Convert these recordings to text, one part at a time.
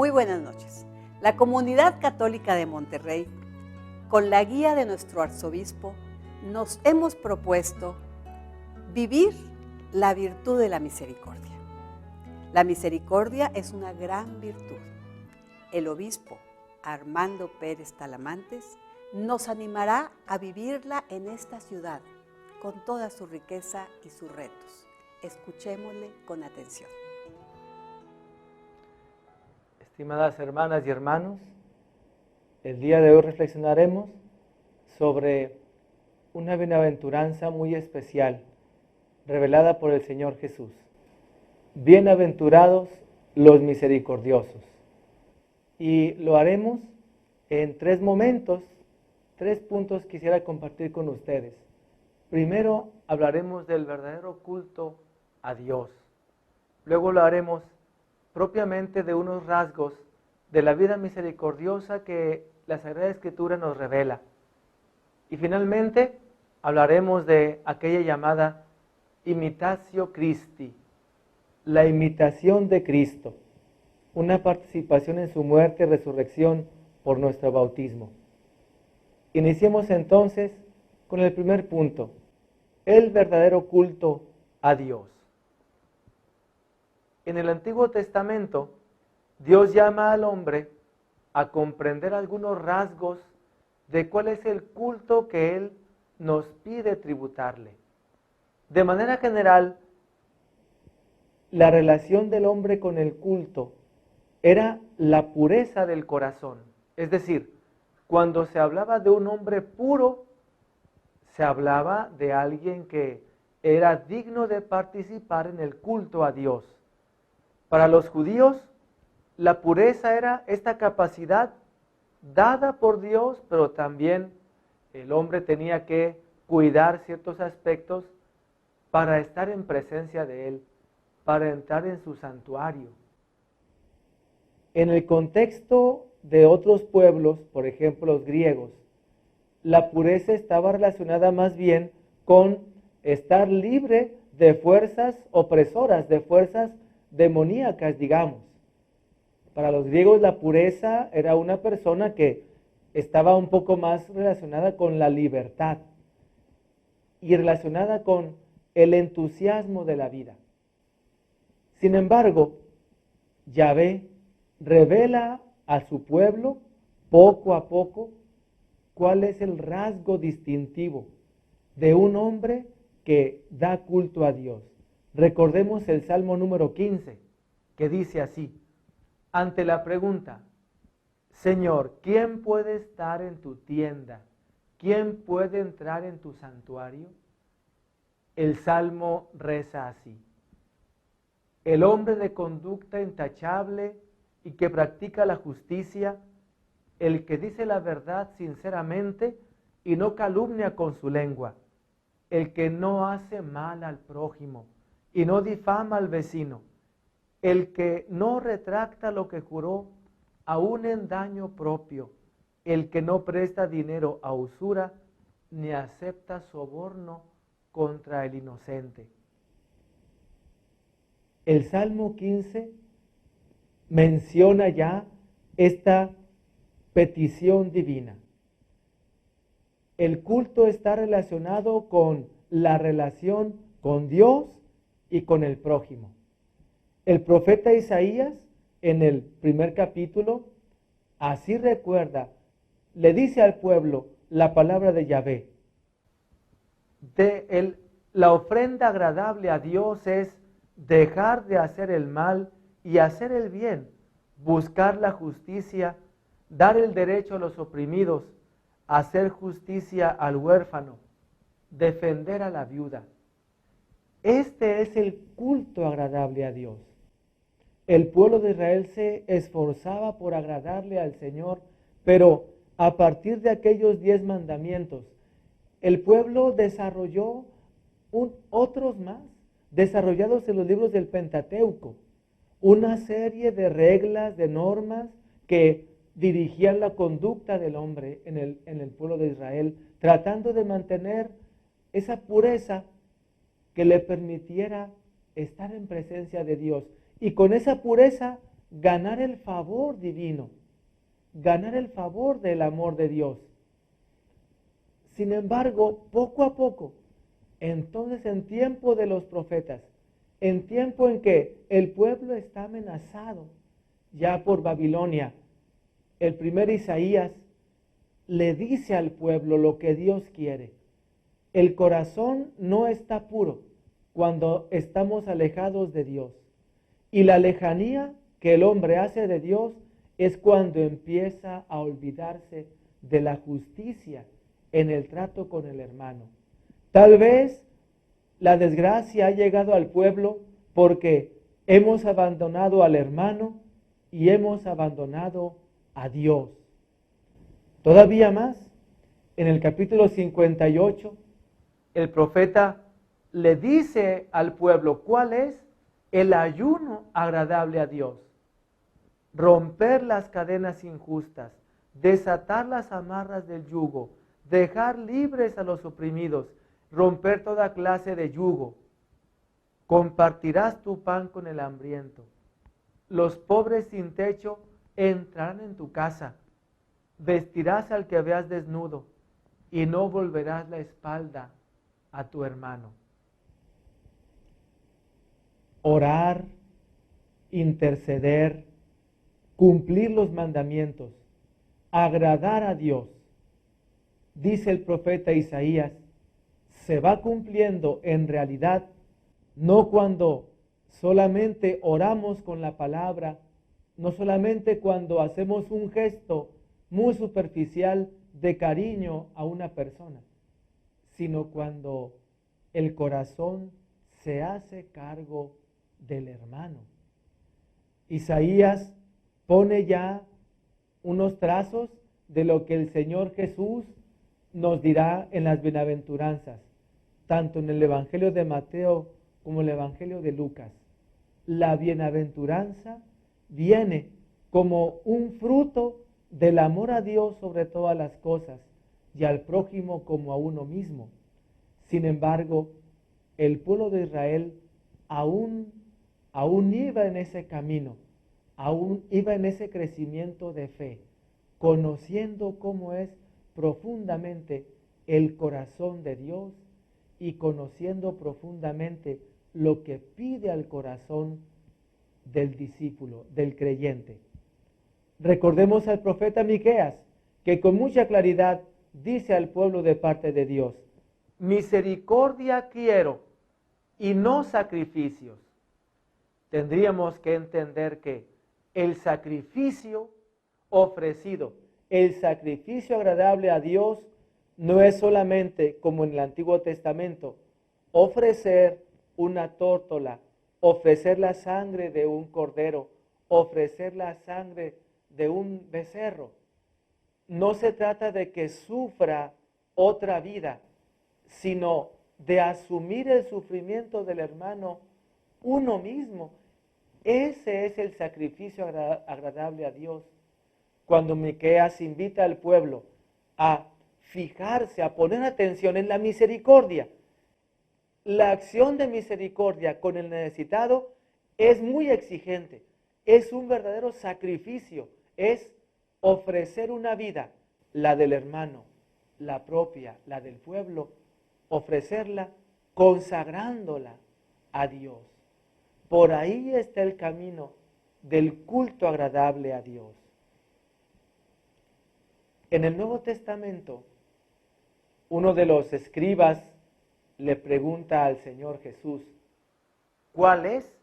Muy buenas noches. La Comunidad Católica de Monterrey, con la guía de nuestro arzobispo, nos hemos propuesto vivir la virtud de la misericordia. La misericordia es una gran virtud. El obispo Armando Pérez Talamantes nos animará a vivirla en esta ciudad, con toda su riqueza y sus retos. Escuchémosle con atención. Estimadas hermanas y hermanos, el día de hoy reflexionaremos sobre una bienaventuranza muy especial, revelada por el Señor Jesús. Bienaventurados los misericordiosos. Y lo haremos en 3 momentos, 3 puntos quisiera compartir con ustedes. Primero hablaremos del verdadero culto a Dios. Luego lo haremos propiamente de unos rasgos de la vida misericordiosa que la Sagrada Escritura nos revela. Y finalmente hablaremos de aquella llamada imitatio Christi, la imitación de Cristo, una participación en su muerte y resurrección por nuestro bautismo. Iniciemos entonces con el primer punto, el verdadero culto a Dios. En el Antiguo Testamento, Dios llama al hombre a comprender algunos rasgos de cuál es el culto que Él nos pide tributarle. De manera general, la relación del hombre con el culto era la pureza del corazón. Es decir, cuando se hablaba de un hombre puro, se hablaba de alguien que era digno de participar en el culto a Dios. Para los judíos, la pureza era esta capacidad dada por Dios, pero también el hombre tenía que cuidar ciertos aspectos para estar en presencia de Él, para entrar en su santuario. En el contexto de otros pueblos, por ejemplo los griegos, la pureza estaba relacionada más bien con estar libre de fuerzas opresoras, de fuerzas demoníacas, digamos. Para los griegos la pureza era una persona que estaba un poco más relacionada con la libertad y relacionada con el entusiasmo de la vida. Sin embargo, Yahvé revela a su pueblo poco a poco cuál es el rasgo distintivo de un hombre que da culto a Dios. Recordemos el Salmo número 15, que dice así, ante la pregunta, Señor, ¿quién puede estar en tu tienda? ¿Quién puede entrar en tu santuario? El Salmo reza así, el hombre de conducta intachable y que practica la justicia, el que dice la verdad sinceramente y no calumnia con su lengua, el que no hace mal al prójimo y no difama al vecino, el que no retracta lo que juró, aun en daño propio, el que no presta dinero a usura, ni acepta soborno contra el inocente. El Salmo 15 menciona ya esta petición divina. El culto está relacionado con la relación con Dios y con el prójimo. El profeta Isaías, en el primer capítulo, así recuerda, le dice al pueblo la palabra de Yahvé. La ofrenda agradable a Dios es dejar de hacer el mal y hacer el bien, buscar la justicia, dar el derecho a los oprimidos, hacer justicia al huérfano, defender a la viuda. Este es el culto agradable a Dios. El pueblo de Israel se esforzaba por agradarle al Señor, pero a partir de aquellos 10 mandamientos, el pueblo desarrolló otros más, desarrollados en los libros del Pentateuco, una serie de reglas, de normas que dirigían la conducta del hombre en el pueblo de Israel, tratando de mantener esa pureza que le permitiera estar en presencia de Dios. Y con esa pureza ganar el favor divino, ganar el favor del amor de Dios. Sin embargo, poco a poco, entonces en tiempo de los profetas, en tiempo en que el pueblo está amenazado ya por Babilonia, el primer Isaías le dice al pueblo lo que Dios quiere. El corazón no está puro cuando estamos alejados de Dios. Y la lejanía que el hombre hace de Dios es cuando empieza a olvidarse de la justicia en el trato con el hermano. Tal vez la desgracia ha llegado al pueblo porque hemos abandonado al hermano y hemos abandonado a Dios. Todavía más, en el capítulo 58, el profeta le dice al pueblo cuál es el ayuno agradable a Dios. Romper las cadenas injustas, desatar las amarras del yugo, dejar libres a los oprimidos, romper toda clase de yugo. Compartirás tu pan con el hambriento. Los pobres sin techo entrarán en tu casa. Vestirás al que veas desnudo y no volverás la espalda a tu hermano. Orar, interceder, cumplir los mandamientos, agradar a Dios, dice el profeta Isaías, se va cumpliendo en realidad, no cuando solamente oramos con la palabra, no solamente cuando hacemos un gesto muy superficial de cariño a una persona, sino cuando el corazón se hace cargo del hermano. Isaías pone ya unos trazos de lo que el Señor Jesús nos dirá en las bienaventuranzas, tanto en el Evangelio de Mateo como en el Evangelio de Lucas. La bienaventuranza viene como un fruto del amor a Dios sobre todas las cosas y al prójimo como a uno mismo. Sin embargo, el pueblo de Israel aún iba en ese camino, aún iba en ese crecimiento de fe, conociendo cómo es profundamente el corazón de Dios y conociendo profundamente lo que pide al corazón del discípulo, del creyente. Recordemos al profeta Miqueas, que con mucha claridad dice al pueblo de parte de Dios: misericordia quiero y no sacrificios. Tendríamos que entender que el sacrificio ofrecido, el sacrificio agradable a Dios, no es solamente, como en el Antiguo Testamento, ofrecer una tórtola, ofrecer la sangre de un cordero, ofrecer la sangre de un becerro. No se trata de que sufra otra vida, sino de asumir el sufrimiento del hermano uno mismo. Ese es el sacrificio agradable a Dios. Cuando Miqueas invita al pueblo a fijarse, a poner atención en la misericordia, la acción de misericordia con el necesitado es muy exigente, es un verdadero sacrificio, es ofrecer una vida, la del hermano, la propia, la del pueblo, ofrecerla consagrándola a Dios. Por ahí está el camino del culto agradable a Dios. En el Nuevo Testamento, uno de los escribas le pregunta al Señor Jesús, ¿cuál es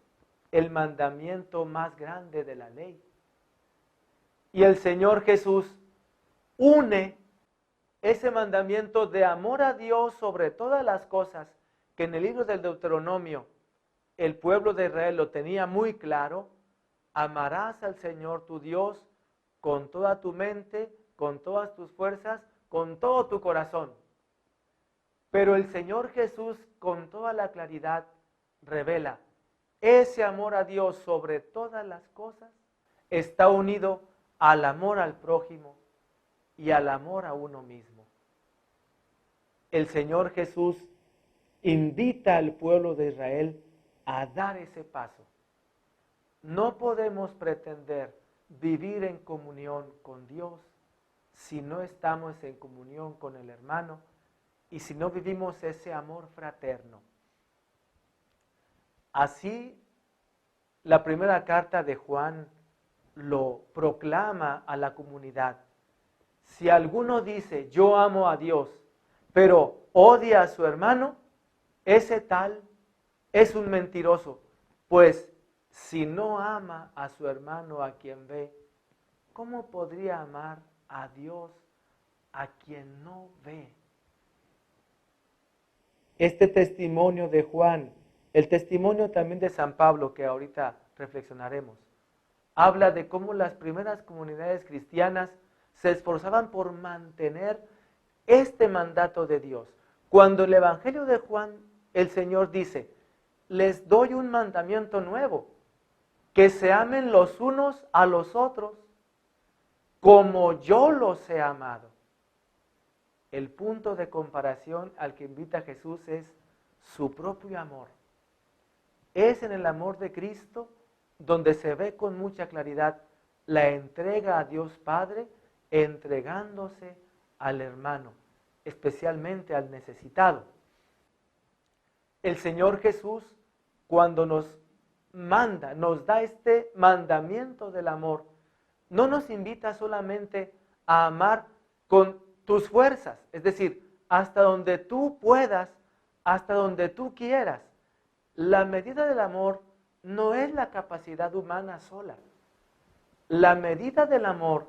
el mandamiento más grande de la ley? Y el Señor Jesús une ese mandamiento de amor a Dios sobre todas las cosas, que en el libro del Deuteronomio el pueblo de Israel lo tenía muy claro: amarás al Señor tu Dios con toda tu mente, con todas tus fuerzas, con todo tu corazón. Pero el Señor Jesús, con toda la claridad, revela: ese amor a Dios sobre todas las cosas está unido al amor al prójimo y al amor a uno mismo. El Señor Jesús invita al pueblo de Israel a dar ese paso, no podemos pretender vivir en comunión con Dios si no estamos en comunión con el hermano y si no vivimos ese amor fraterno. Así, la primera carta de Juan lo proclama a la comunidad. Si alguno dice, yo amo a Dios, pero odia a su hermano, ese tal es un mentiroso, pues si no ama a su hermano a quien ve, ¿cómo podría amar a Dios a quien no ve? Este testimonio de Juan, el testimonio también de San Pablo, que ahorita reflexionaremos, habla de cómo las primeras comunidades cristianas se esforzaban por mantener este mandato de Dios. Cuando el Evangelio de Juan, el Señor dice, les doy un mandamiento nuevo, que se amen los unos a los otros como yo los he amado. El punto de comparación al que invita Jesús es su propio amor. Es en el amor de Cristo donde se ve con mucha claridad la entrega a Dios Padre, entregándose al hermano, especialmente al necesitado. El Señor Jesús, cuando nos manda, nos da este mandamiento del amor, no nos invita solamente a amar con tus fuerzas, es decir, hasta donde tú puedas, hasta donde tú quieras. La medida del amor no es la capacidad humana sola. La medida del amor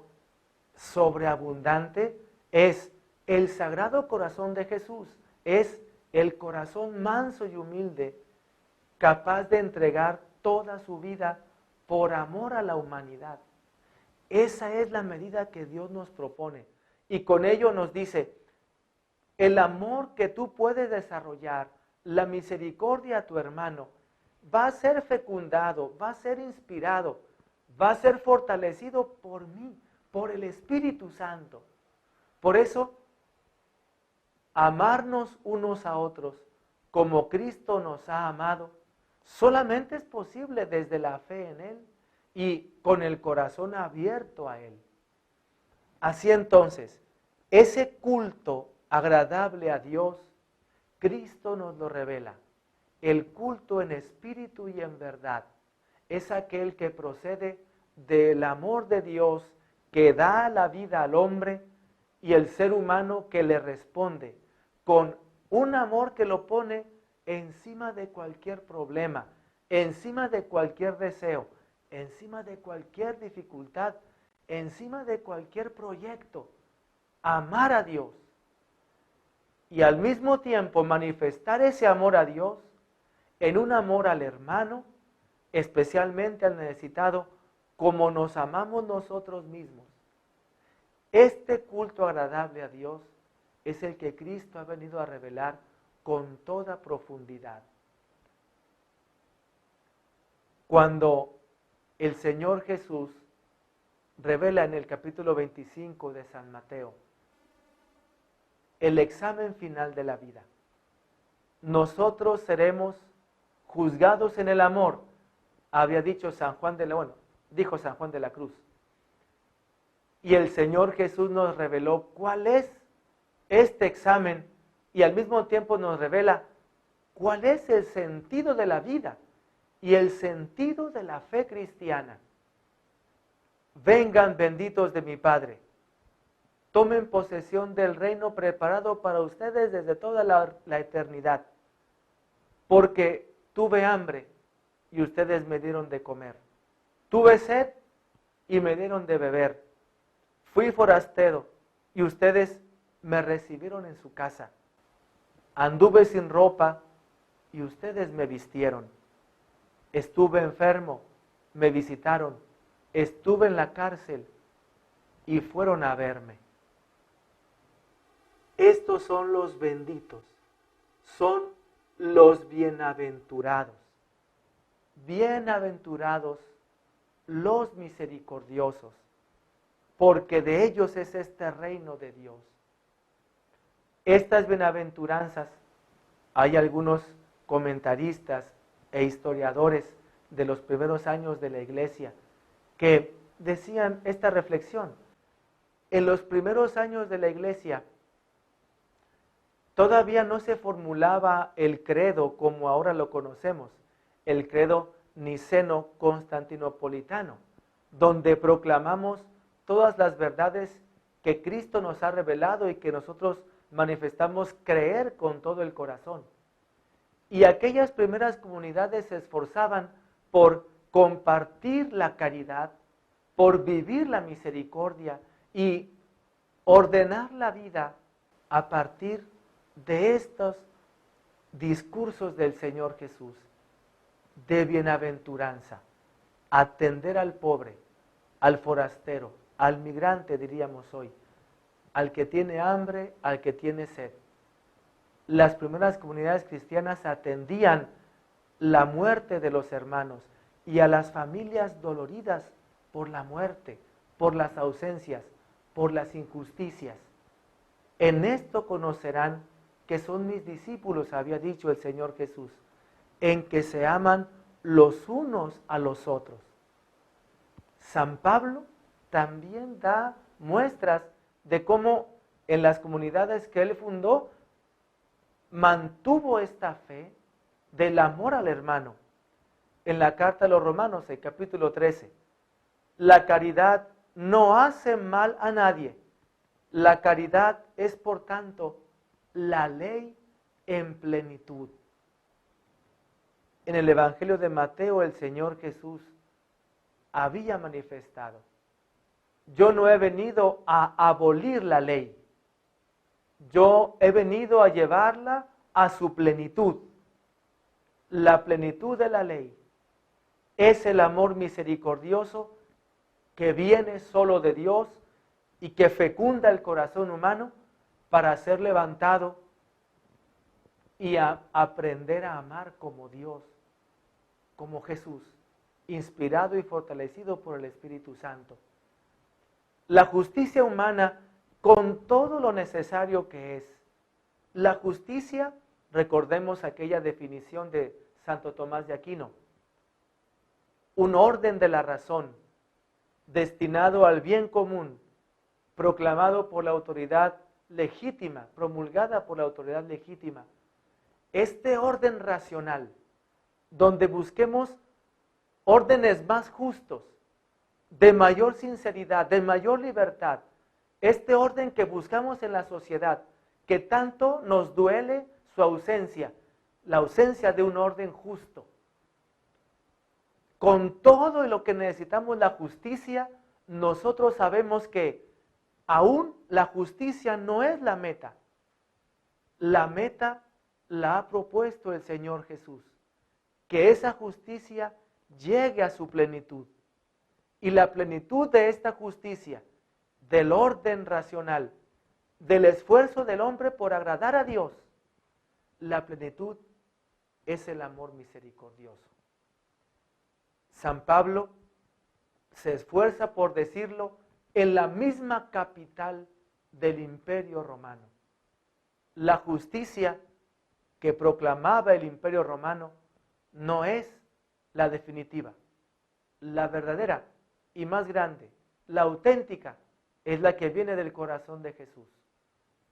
sobreabundante es el Sagrado Corazón de Jesús, es el corazón manso y humilde, capaz de entregar toda su vida por amor a la humanidad. Esa es la medida que Dios nos propone. Y con ello nos dice, el amor que tú puedes desarrollar, la misericordia a tu hermano, va a ser fecundado, va a ser inspirado, va a ser fortalecido por mí, por el Espíritu Santo. Por eso, amarnos unos a otros como Cristo nos ha amado, solamente es posible desde la fe en Él y con el corazón abierto a Él. Así entonces, ese culto agradable a Dios, Cristo nos lo revela. El culto en espíritu y en verdad es aquel que procede del amor de Dios que da la vida al hombre y el ser humano que le responde con un amor que lo pone encima de cualquier problema, encima de cualquier deseo, encima de cualquier dificultad, encima de cualquier proyecto. Amar a Dios y al mismo tiempo manifestar ese amor a Dios en un amor al hermano, especialmente al necesitado, como nos amamos nosotros mismos. Este culto agradable a Dios es el que Cristo ha venido a revelar con toda profundidad. Cuando el Señor Jesús revela en el capítulo 25 de San Mateo el examen final de la vida, nosotros seremos juzgados en el amor, había dicho San Juan de la, dijo San Juan de la Cruz. Y el Señor Jesús nos reveló cuál es este examen y al mismo tiempo nos revela cuál es el sentido de la vida y el sentido de la fe cristiana. Vengan benditos de mi Padre, tomen posesión del reino preparado para ustedes desde toda la eternidad, porque tuve hambre y ustedes me dieron de comer, tuve sed y me dieron de beber, fui forastero y ustedes me recibieron en su casa, anduve sin ropa y ustedes me vistieron, estuve enfermo, me visitaron, estuve en la cárcel y fueron a verme. Estos son los benditos, son los bienaventurados. Bienaventurados los misericordiosos, porque de ellos es este reino de Dios. Estas bienaventuranzas, hay algunos comentaristas e historiadores de los primeros años de la iglesia que decían esta reflexión. En los primeros años de la iglesia todavía no se formulaba el credo como ahora lo conocemos, el credo niceno-constantinopolitano, donde proclamamos todas las verdades que Cristo nos ha revelado y que nosotros manifestamos creer con todo el corazón. Y aquellas primeras comunidades se esforzaban por compartir la caridad, por vivir la misericordia y ordenar la vida a partir de estos discursos del Señor Jesús, de bienaventuranza, atender al pobre, al forastero, al migrante, diríamos hoy, al que tiene hambre, al que tiene sed. Las primeras comunidades cristianas atendían la muerte de los hermanos y a las familias doloridas por la muerte, por las ausencias, por las injusticias. En esto conocerán que son mis discípulos, había dicho el Señor Jesús, en que se aman los unos a los otros. San Pablo también da muestras de cómo en las comunidades que él fundó mantuvo esta fe del amor al hermano. En la carta a los Romanos, el capítulo 13, la caridad no hace mal a nadie. La caridad es, por tanto, la ley en plenitud. En el Evangelio de Mateo, el Señor Jesús había manifestado: yo no he venido a abolir la ley, yo he venido a llevarla a su plenitud. La plenitud de la ley es el amor misericordioso que viene solo de Dios y que fecunda el corazón humano para ser levantado y aprender a amar como Dios, como Jesús, inspirado y fortalecido por el Espíritu Santo. La justicia humana con todo lo necesario que es. La justicia, recordemos aquella definición de Santo Tomás de Aquino, un orden de la razón destinado al bien común, proclamado por la autoridad legítima, promulgada por la autoridad legítima. Este orden racional, donde busquemos órdenes más justos, de mayor sinceridad, de mayor libertad, este orden que buscamos en la sociedad, que tanto nos duele su ausencia, la ausencia de un orden justo. Con todo lo que necesitamos la justicia, nosotros sabemos que aún la justicia no es la meta. La meta la ha propuesto el Señor Jesús, que esa justicia llegue a su plenitud. Y la plenitud de esta justicia, del orden racional, del esfuerzo del hombre por agradar a Dios, la plenitud es el amor misericordioso. San Pablo se esfuerza por decirlo en la misma capital del Imperio Romano. La justicia que proclamaba el Imperio Romano no es la definitiva. La verdadera y más grande, la auténtica, es la que viene del corazón de Jesús,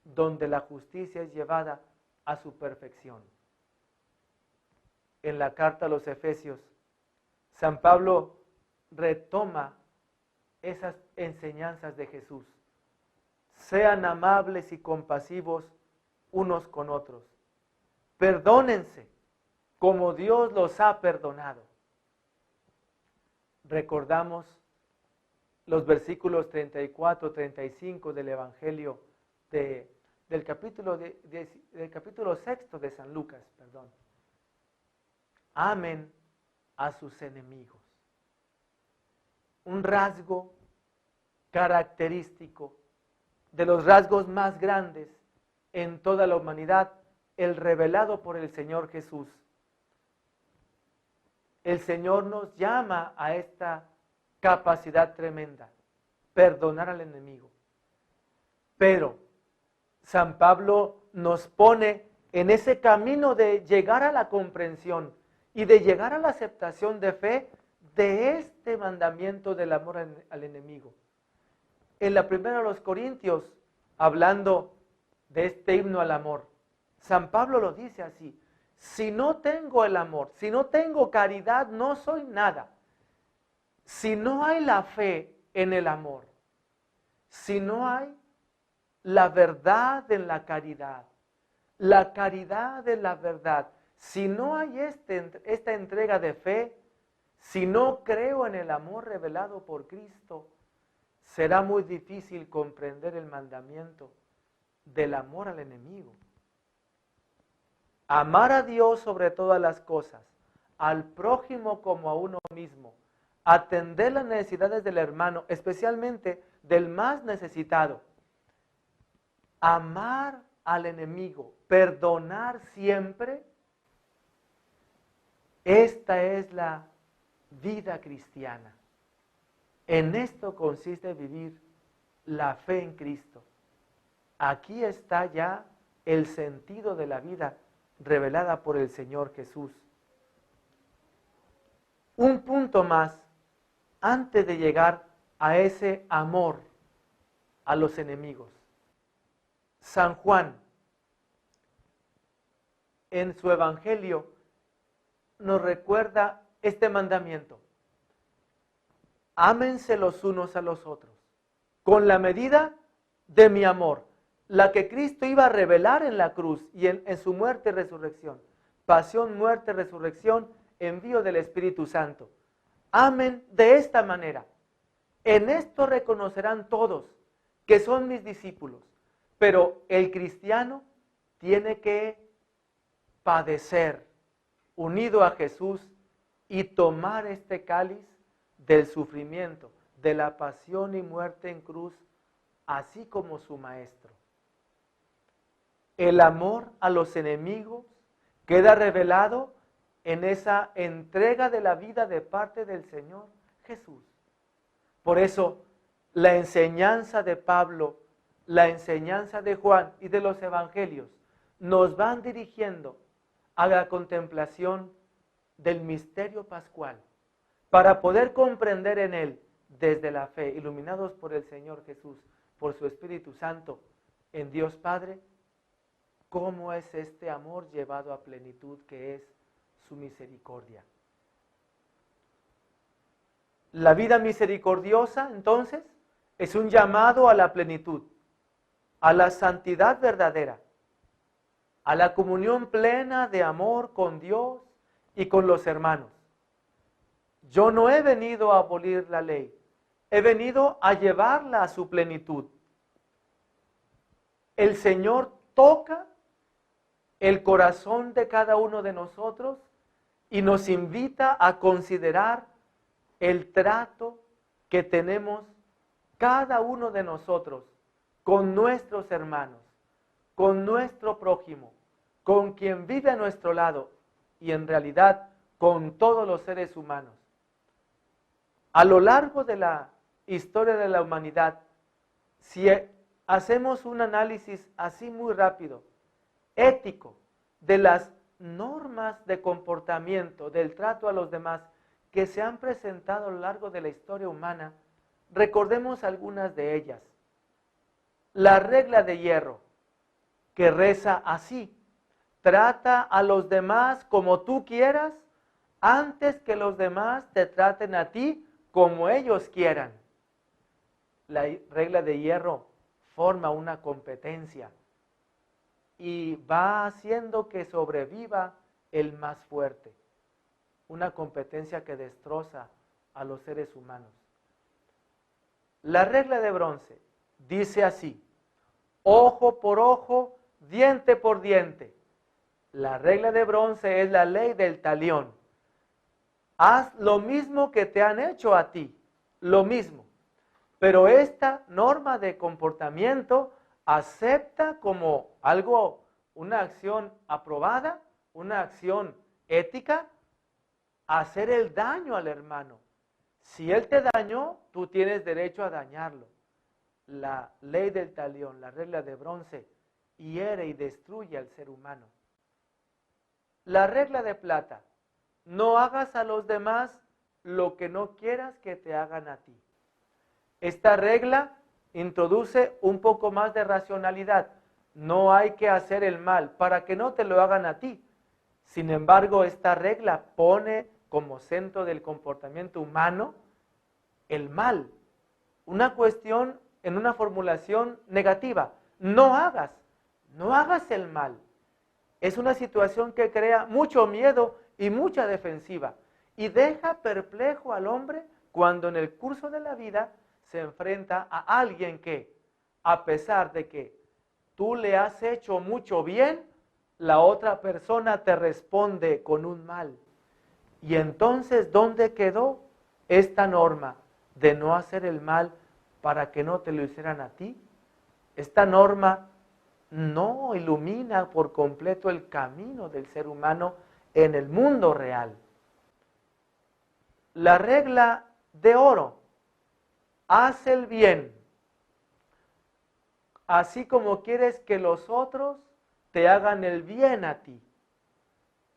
donde la justicia es llevada a su perfección. En la carta a los Efesios, San Pablo retoma esas enseñanzas de Jesús. Sean amables y compasivos unos con otros. Perdónense como Dios los ha perdonado. Recordamos los versículos 34, 35 del Evangelio del capítulo 6 de San Lucas. Amen a sus enemigos. Un rasgo característico de los rasgos más grandes en toda la humanidad, el revelado por el Señor Jesús. El Señor nos llama a esta capacidad tremenda, perdonar al enemigo. Pero San Pablo nos pone en ese camino de llegar a la comprensión y de llegar a la aceptación de fe de este mandamiento del amor al enemigo. En la primera de los Corintios, hablando de este himno al amor, San Pablo lo dice así: si no tengo el amor, si no tengo caridad, no soy nada. Si no hay la fe en el amor, si no hay la verdad en la caridad en la verdad, si no hay esta entrega de fe, si no creo en el amor revelado por Cristo, será muy difícil comprender el mandamiento del amor al enemigo. Amar a Dios sobre todas las cosas, al prójimo como a uno mismo, atender las necesidades del hermano, especialmente del más necesitado, amar al enemigo, perdonar siempre. Esta es la vida cristiana. En esto consiste vivir la fe en Cristo. Aquí está ya el sentido de la vida revelada por el Señor Jesús. Un punto más antes de llegar a ese amor a los enemigos. San Juan, en su Evangelio, nos recuerda este mandamiento: ámense los unos a los otros, con la medida de mi amor, la que Cristo iba a revelar en la cruz y en su muerte y resurrección. Pasión, muerte, resurrección, envío del Espíritu Santo. Amen de esta manera. En esto reconocerán todos que son mis discípulos. Pero el cristiano tiene que padecer unido a Jesús y tomar este cáliz del sufrimiento, de la pasión y muerte en cruz, así como su Maestro. El amor a los enemigos queda revelado en esa entrega de la vida de parte del Señor Jesús. Por eso, la enseñanza de Pablo, la enseñanza de Juan y de los evangelios nos van dirigiendo a la contemplación del misterio pascual para poder comprender en él, desde la fe, iluminados por el Señor Jesús, por su Espíritu Santo, en Dios Padre, cómo es este amor llevado a plenitud que es su misericordia. La vida misericordiosa, entonces, es un llamado a la plenitud, a la santidad verdadera, a la comunión plena de amor con Dios y con los hermanos. Yo no he venido a abolir la ley, he venido a llevarla a su plenitud. El Señor toca el corazón de cada uno de nosotros y nos invita a considerar el trato que tenemos cada uno de nosotros con nuestros hermanos, con nuestro prójimo, con quien vive a nuestro lado y en realidad con todos los seres humanos. A lo largo de la historia de la humanidad, si hacemos un análisis así muy rápido, ético, de las normas de comportamiento, del trato a los demás que se han presentado a lo largo de la historia humana, recordemos algunas de ellas. La regla de hierro, que reza así: trata a los demás como tú quieras, antes que los demás te traten a ti como ellos quieran. La regla de hierro forma una competencia y va haciendo que sobreviva el más fuerte. Una competencia que destroza a los seres humanos. La regla de bronce dice así: ojo por ojo, diente por diente. La regla de bronce es la ley del talión. Haz lo mismo que te han hecho a ti, lo mismo. Pero esta norma de comportamiento acepta como algo, una acción aprobada, una acción ética, hacer el daño al hermano. Si él te dañó, tú tienes derecho a dañarlo. La ley del talión, la regla de bronce, hiere y destruye al ser humano. La regla de plata no hagas a los demás lo que no quieras que te hagan a ti. Esta regla introduce un poco más de racionalidad. No hay que hacer el mal para que no te lo hagan a ti. Sin embargo, esta regla pone como centro del comportamiento humano el mal. Una cuestión en una formulación negativa. No hagas el mal. Es una situación que crea mucho miedo y mucha defensiva y deja perplejo al hombre cuando en el curso de la vida se enfrenta a alguien que, a pesar de que tú le has hecho mucho bien, la otra persona te responde con un mal. Y entonces, ¿dónde quedó esta norma de no hacer el mal para que no te lo hicieran a ti? Esta norma no ilumina por completo el camino del ser humano en el mundo real. La regla de oro: haz el bien, así como quieres que los otros te hagan el bien a ti.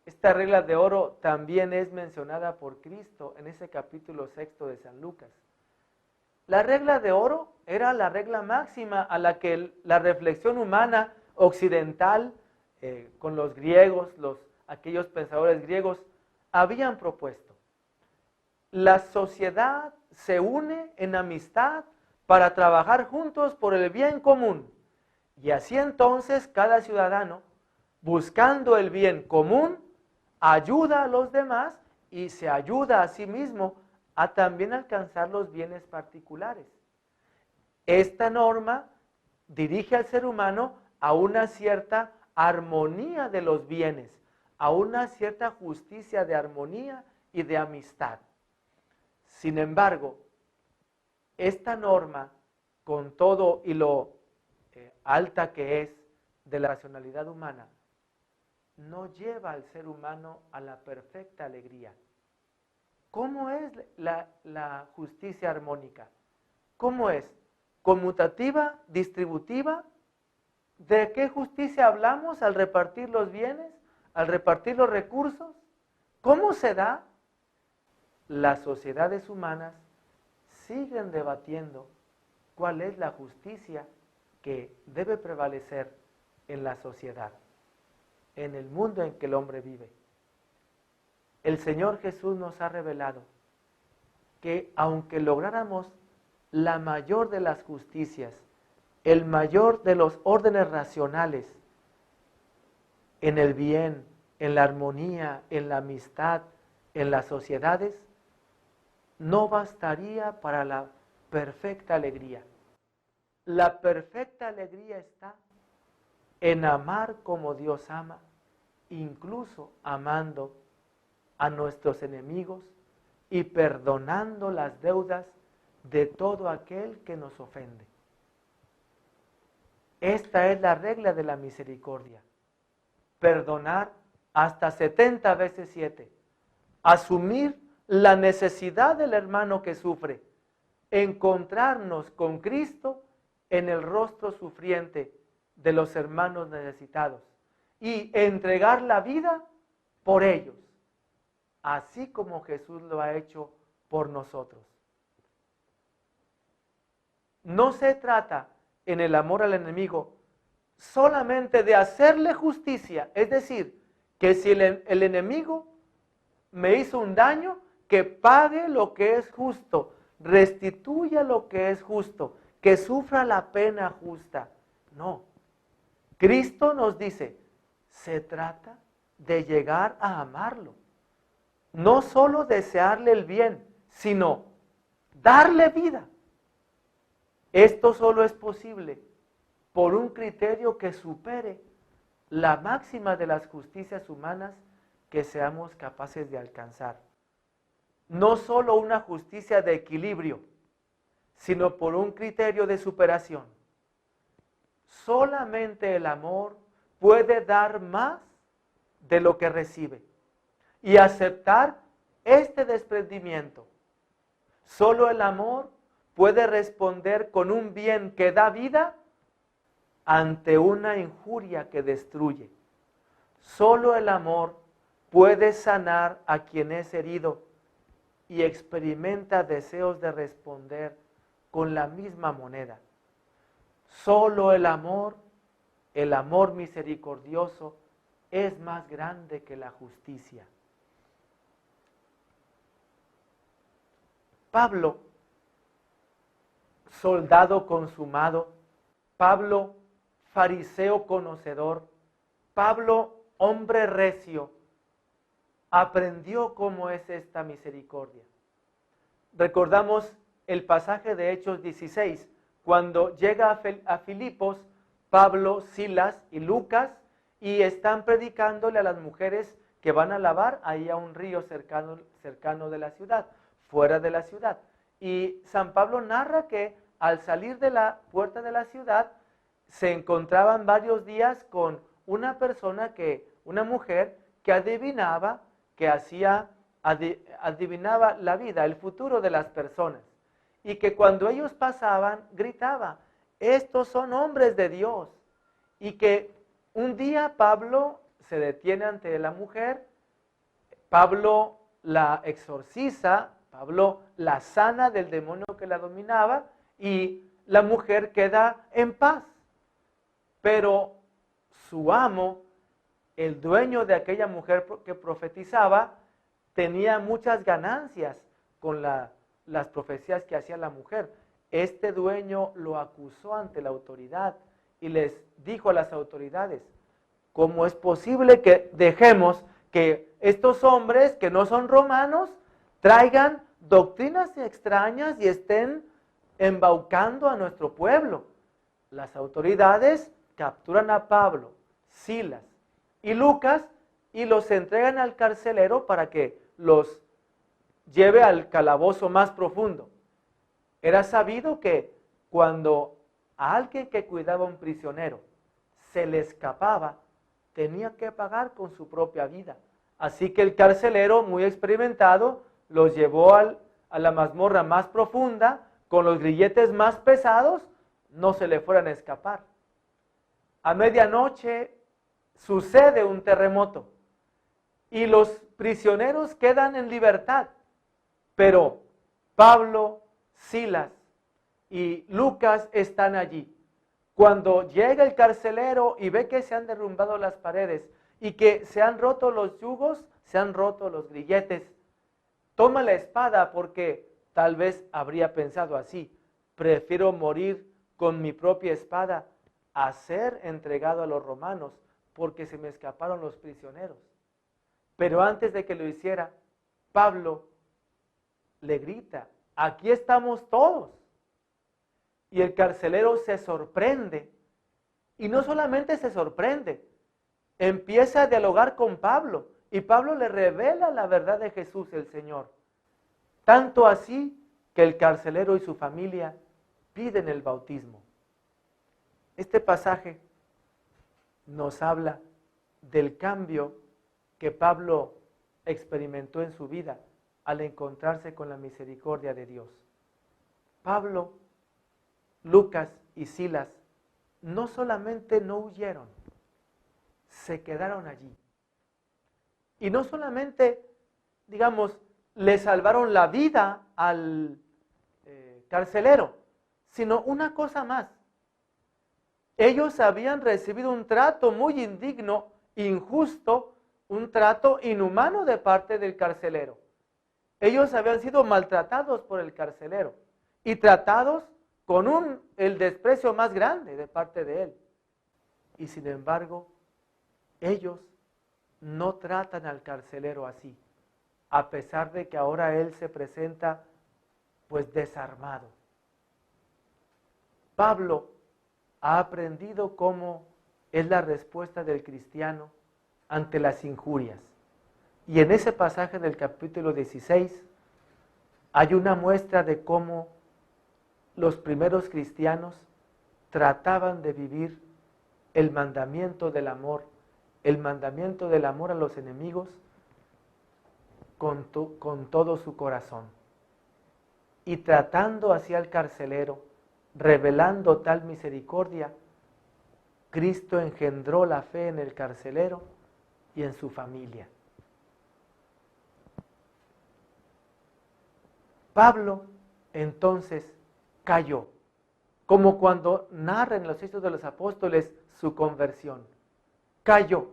Esta regla de oro también es mencionada por Cristo en ese capítulo 6 de San Lucas. La regla de oro era la regla máxima a la que la reflexión humana occidental, con los griegos, aquellos pensadores griegos, habían propuesto. La sociedad se une en amistad para trabajar juntos por el bien común. Y así entonces cada ciudadano, buscando el bien común, ayuda a los demás y se ayuda a sí mismo a también alcanzar los bienes particulares. Esta norma dirige al ser humano a una cierta armonía de los bienes, a una cierta justicia de armonía y de amistad. Sin embargo, esta norma, con todo y lo alta que es de la racionalidad humana, no lleva al ser humano a la perfecta alegría. ¿Cómo es la justicia armónica? ¿Cómo es? ¿Conmutativa? ¿Distributiva? ¿De qué justicia hablamos al repartir los bienes? ¿Al repartir los recursos? ¿Cómo se da? Las sociedades humanas siguen debatiendo cuál es la justicia que debe prevalecer en la sociedad, en el mundo en que el hombre vive. El Señor Jesús nos ha revelado que aunque lográramos la mayor de las justicias, el mayor de los órdenes racionales, en el bien, en la armonía, en la amistad, en las sociedades, no bastaría para la perfecta alegría. La perfecta alegría está en amar como Dios ama, incluso amando a nuestros enemigos y perdonando las deudas de todo aquel que nos ofende. Esta es la regla de la misericordia. Perdonar hasta 70 veces 7. Asumir la necesidad del hermano que sufre. Encontrarnos con Cristo en el rostro sufriente de los hermanos necesitados y entregar la vida por ellos, así como Jesús lo ha hecho por nosotros. No se trata en el amor al enemigo solamente de hacerle justicia, es decir, que si el enemigo me hizo un daño, que pague lo que es justo, restituya lo que es justo, que sufra la pena justa. No. Cristo nos dice, se trata de llegar a amarlo. No solo desearle el bien, sino darle vida. Esto solo es posible por un criterio que supere la máxima de las justicias humanas que seamos capaces de alcanzar. No solo una justicia de equilibrio, sino por un criterio de superación. Solamente el amor puede dar más de lo que recibe y aceptar este desprendimiento. Solo el amor puede responder con un bien que da vida ante una injuria que destruye. Solo el amor puede sanar a quien es herido y experimenta deseos de responder con la misma moneda. Solo el amor misericordioso, es más grande que la justicia. Pablo, soldado consumado, Pablo, fariseo conocedor, Pablo, hombre recio, aprendió cómo es esta misericordia. Recordamos el pasaje de Hechos 16, cuando llega a Filipos, Pablo, Silas y Lucas, y están predicándole a las mujeres que van a lavar ahí a un río cercano de la ciudad, fuera de la ciudad. Y San Pablo narra que al salir de la puerta de la ciudad, se encontraban varios días con una mujer que adivinaba, adivinaba la vida, el futuro de las personas. Y que cuando ellos pasaban, gritaba, estos son hombres de Dios. Y que un día Pablo se detiene ante la mujer, Pablo la exorciza, Pablo la sana del demonio que la dominaba y la mujer queda en paz. Pero su amo, el dueño de aquella mujer que profetizaba, tenía muchas ganancias con las profecías que hacía la mujer. Este dueño lo acusó ante la autoridad y les dijo a las autoridades, ¿cómo es posible que dejemos que estos hombres que no son romanos traigan doctrinas extrañas y estén embaucando a nuestro pueblo? Las autoridades capturan a Pablo, Silas y Lucas y los entregan al carcelero para que los lleve al calabozo más profundo. Era sabido que cuando a alguien que cuidaba a un prisionero se le escapaba, tenía que pagar con su propia vida. Así que el carcelero, muy experimentado, los llevó a la mazmorra más profunda, con los grilletes más pesados, no se le fueran a escapar. A medianoche sucede un terremoto y los prisioneros quedan en libertad, pero Pablo, Silas y Lucas están allí. Cuando llega el carcelero y ve que se han derrumbado las paredes y que se han roto los yugos, se han roto los grilletes, toma la espada porque tal vez habría pensado así, prefiero morir con mi propia espada a ser entregado a los romanos porque se me escaparon los prisioneros. Pero antes de que lo hiciera, Pablo le grita, aquí estamos todos. Y el carcelero se sorprende. Y no solamente se sorprende, empieza a dialogar con Pablo. Y Pablo le revela la verdad de Jesús el Señor. Tanto así que el carcelero y su familia piden el bautismo. Este pasaje nos habla del cambio que Pablo experimentó en su vida al encontrarse con la misericordia de Dios. Pablo, Lucas y Silas no solamente no huyeron, se quedaron allí. Y no solamente, le salvaron la vida al carcelero, sino una cosa más. Ellos habían recibido un trato muy indigno, injusto, un trato inhumano de parte del carcelero. Ellos habían sido maltratados por el carcelero y tratados con el desprecio más grande de parte de él. Y sin embargo, ellos no tratan al carcelero así, a pesar de que ahora él se presenta pues desarmado. Pablo ha aprendido cómo es la respuesta del cristiano ante las injurias. Y en ese pasaje del capítulo 16 hay una muestra de cómo los primeros cristianos trataban de vivir el mandamiento del amor a los enemigos con todo su corazón. Y tratando hacia el carcelero, revelando tal misericordia, Cristo engendró la fe en el carcelero y en su familia. Pablo entonces cayó, como cuando narra en los Hechos de los Apóstoles su conversión. Cayó.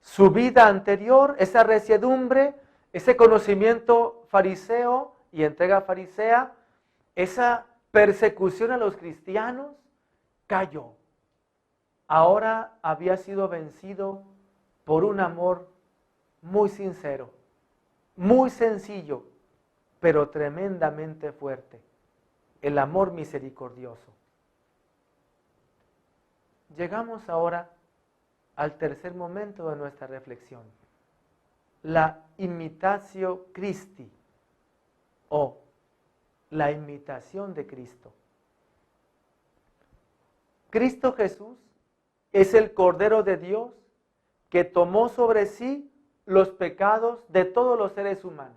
Su vida anterior, esa resiedumbre, ese conocimiento fariseo y entrega farisea, esa persecución a los cristianos, cayó. Ahora había sido vencido por un amor muy sincero, muy sencillo, pero tremendamente fuerte, el amor misericordioso. Llegamos ahora al tercer momento de nuestra reflexión, la imitatio Christi, o la imitación de Cristo. Cristo Jesús es el Cordero de Dios que tomó sobre sí los pecados de todos los seres humanos.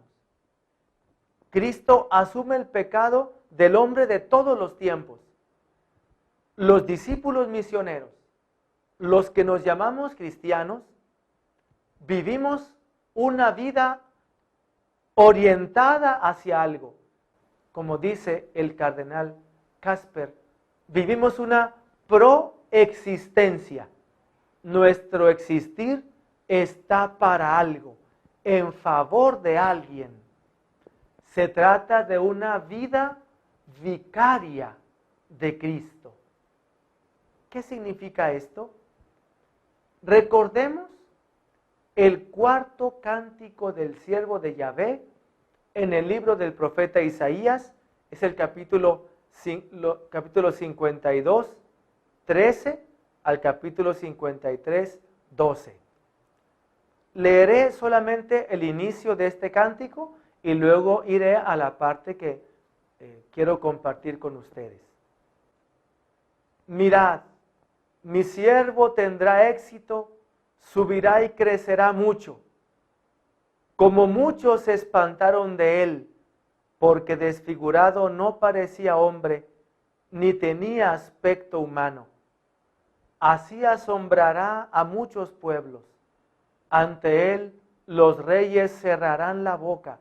Cristo asume el pecado del hombre de todos los tiempos. Los discípulos misioneros, los que nos llamamos cristianos, vivimos una vida orientada hacia algo. Como dice el cardenal Casper, vivimos una proexistencia. Nuestro existir está para algo, en favor de alguien. Se trata de una vida vicaria de Cristo. ¿Qué significa esto? Recordemos el cuarto cántico del siervo de Yahvé en el libro del profeta Isaías, es el capítulo 52, 13 al capítulo 53, 12. Leeré solamente el inicio de este cántico y luego iré a la parte que quiero compartir con ustedes. Mirad, mi siervo tendrá éxito, subirá y crecerá mucho. Como muchos se espantaron de él, porque desfigurado no parecía hombre, ni tenía aspecto humano. Así asombrará a muchos pueblos. Ante él los reyes cerrarán la boca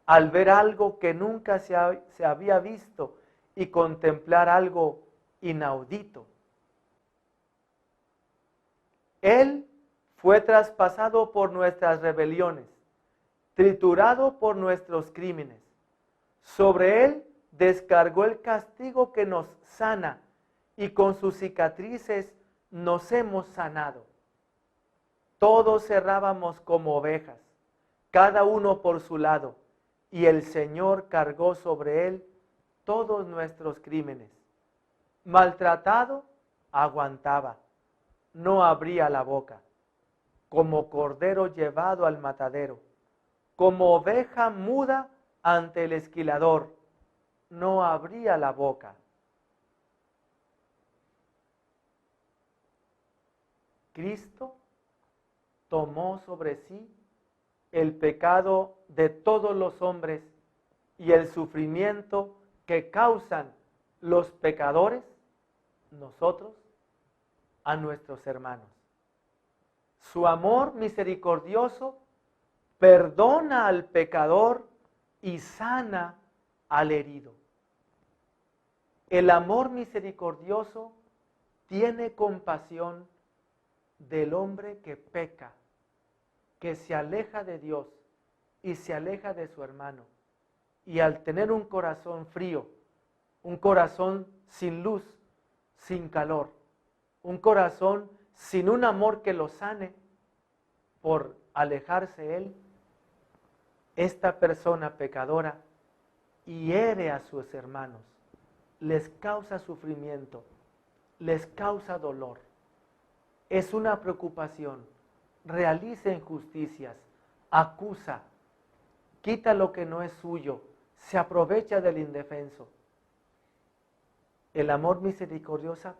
al ver algo que nunca se había visto y contemplar algo inaudito. Él fue traspasado por nuestras rebeliones, triturado por nuestros crímenes. Sobre él descargó el castigo que nos sana y con sus cicatrices nos hemos sanado. Todos errábamos como ovejas, cada uno por su lado, y el Señor cargó sobre él todos nuestros crímenes. Maltratado, aguantaba, no abría la boca, como cordero llevado al matadero, como oveja muda ante el esquilador, no abría la boca. Cristo tomó sobre sí el pecado de todos los hombres y el sufrimiento que causan los pecadores, nosotros, a nuestros hermanos. Su amor misericordioso perdona al pecador y sana al herido. El amor misericordioso tiene compasión del hombre que peca, que se aleja de Dios y se aleja de su hermano. Y al tener un corazón frío, un corazón sin luz, sin calor, un corazón sin un amor que lo sane, por alejarse él, esta persona pecadora hiere a sus hermanos, les causa sufrimiento, les causa dolor. Es una preocupación, realiza injusticias, acusa, quita lo que no es suyo, se aprovecha del indefenso. El amor misericordioso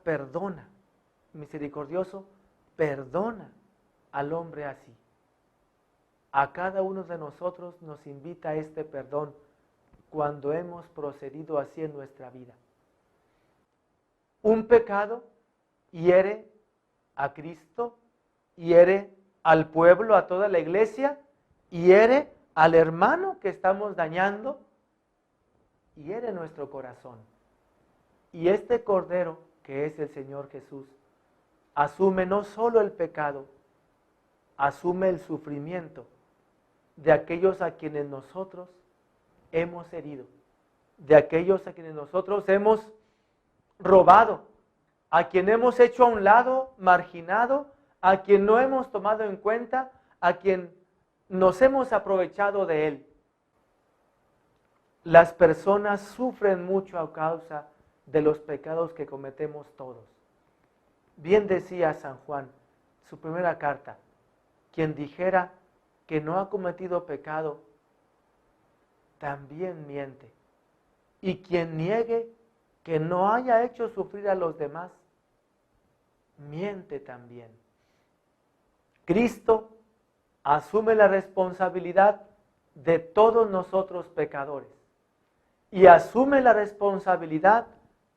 perdona al hombre así. A cada uno de nosotros nos invita a este perdón cuando hemos procedido así en nuestra vida. Un pecado hiere a Cristo, hiere al pueblo, a toda la iglesia, hiere al hermano que estamos dañando, hiere nuestro corazón. Y este Cordero, que es el Señor Jesús, asume no solo el pecado, asume el sufrimiento de aquellos a quienes nosotros hemos herido, de aquellos a quienes nosotros hemos robado, a quien hemos hecho a un lado, marginado, a quien no hemos tomado en cuenta, a quien nos hemos aprovechado de él. Las personas sufren mucho a causa de los pecados que cometemos todos. Bien decía San Juan, su primera carta, quien dijera que no ha cometido pecado, también miente. Y quien niegue que no haya hecho sufrir a los demás, miente también. Cristo asume la responsabilidad de todos nosotros pecadores y asume la responsabilidad